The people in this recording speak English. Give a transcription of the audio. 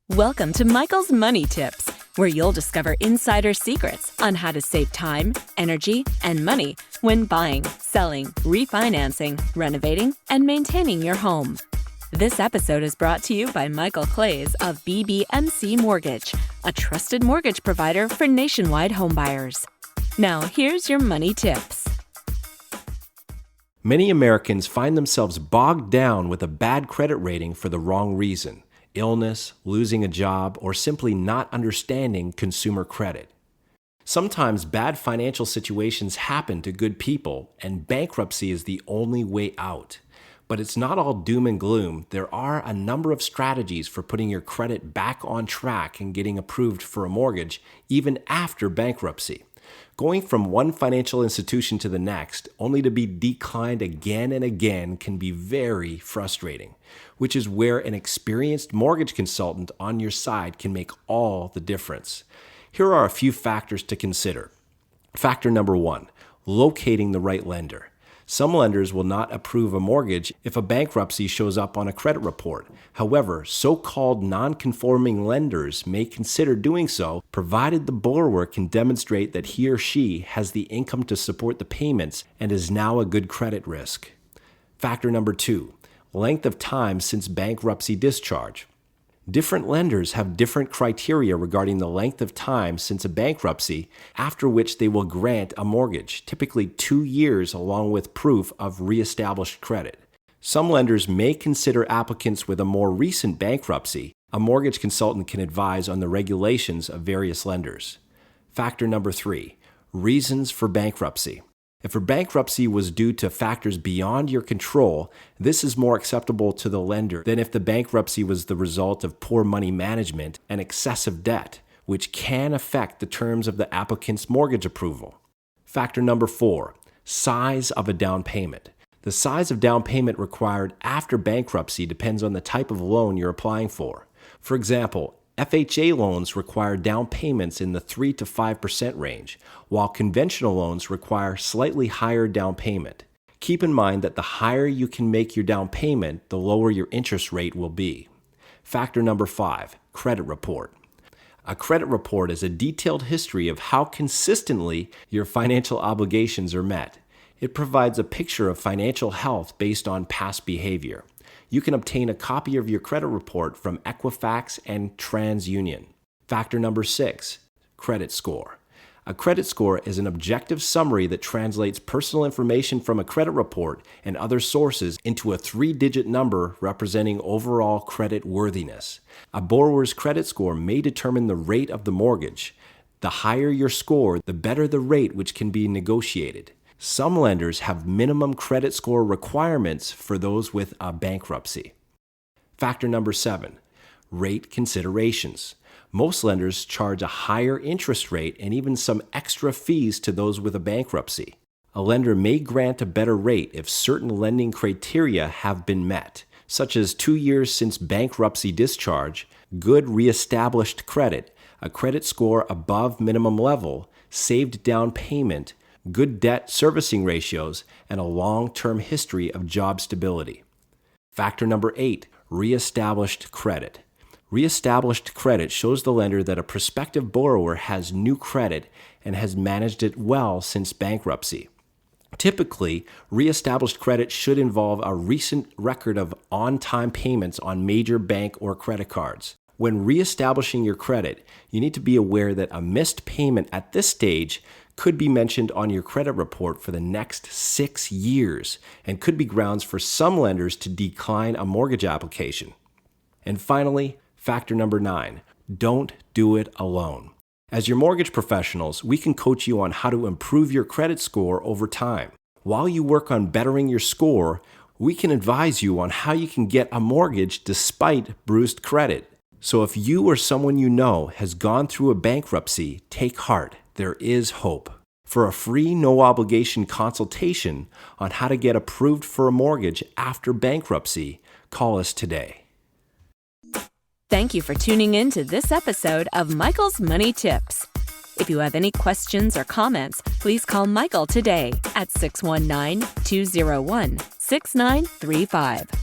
Welcome to Michael's Money Tips, where you'll discover insider secrets on how to save time, energy, and money when buying, selling, refinancing, renovating, and maintaining your home. This episode is brought to you by Michael Claeys of BBMC Mortgage, a trusted mortgage provider for nationwide homebuyers. Now, here's your money tips. Many Americans find themselves bogged down with a bad credit rating for the wrong reason: illness, losing a job, or simply not understanding consumer credit. Sometimes bad financial situations happen to good people, and bankruptcy is the only way out. But it's not all doom and gloom. There are a number of strategies for putting your credit back on track and getting approved for a mortgage, even after bankruptcy. Going from one financial institution to the next, only to be declined again and again, can be very frustrating, which is where an experienced mortgage consultant on your side can make all the difference. Here are a few factors to consider. Factor number 1, locating the right lender. Some lenders will not approve a mortgage if a bankruptcy shows up on a credit report. However, so-called non-conforming lenders may consider doing so, provided the borrower can demonstrate that he or she has the income to support the payments and is now a good credit risk. Factor number 2, length of time since bankruptcy discharge. Different lenders have different criteria regarding the length of time since a bankruptcy, after which they will grant a mortgage, typically 2 years, along with proof of reestablished credit. Some lenders may consider applicants with a more recent bankruptcy. A mortgage consultant can advise on the regulations of various lenders. Factor number 3, reasons for bankruptcy. If a bankruptcy was due to factors beyond your control, this is more acceptable to the lender than if the bankruptcy was the result of poor money management and excessive debt, which can affect the terms of the applicant's mortgage approval. Factor number 4, size of a down payment. The size of down payment required after bankruptcy depends on the type of loan you're applying for. For example, FHA loans require down payments in the 3 to 5% range, while conventional loans require slightly higher down payment. Keep in mind that the higher you can make your down payment, the lower your interest rate will be. Factor number 5, credit report. A credit report is a detailed history of how consistently your financial obligations are met. It provides a picture of financial health based on past behavior. You can obtain a copy of your credit report from Equifax and TransUnion. Factor number 6, credit score. A credit score is an objective summary that translates personal information from a credit report and other sources into a 3-digit number representing overall credit worthiness. A borrower's credit score may determine the rate of the mortgage. The higher your score, the better the rate, which can be negotiated. Some lenders have minimum credit score requirements for those with a bankruptcy. Factor number 7, rate considerations. Most lenders charge a higher interest rate and even some extra fees to those with a bankruptcy. A lender may grant a better rate if certain lending criteria have been met, such as 2 years since bankruptcy discharge, good reestablished credit, a credit score above minimum level, saved down payment, good debt servicing ratios, and a long-term history of job stability. Factor number 8, reestablished credit. Reestablished credit shows the lender that a prospective borrower has new credit and has managed it well since bankruptcy. Typically, reestablished credit should involve a recent record of on-time payments on major bank or credit cards. When reestablishing your credit, you need to be aware that a missed payment at this stage could be mentioned on your credit report for the next 6 years and could be grounds for some lenders to decline a mortgage application. And finally, factor number 9, don't do it alone. As your mortgage professionals, we can coach you on how to improve your credit score over time. While you work on bettering your score, we can advise you on how you can get a mortgage despite bruised credit. So if you or someone you know has gone through a bankruptcy, take heart. There is hope. For a free, no-obligation consultation on how to get approved for a mortgage after bankruptcy, call us today. Thank you for tuning in to this episode of Michael's Money Tips. If you have any questions or comments, please call Michael today at 619-201-6935.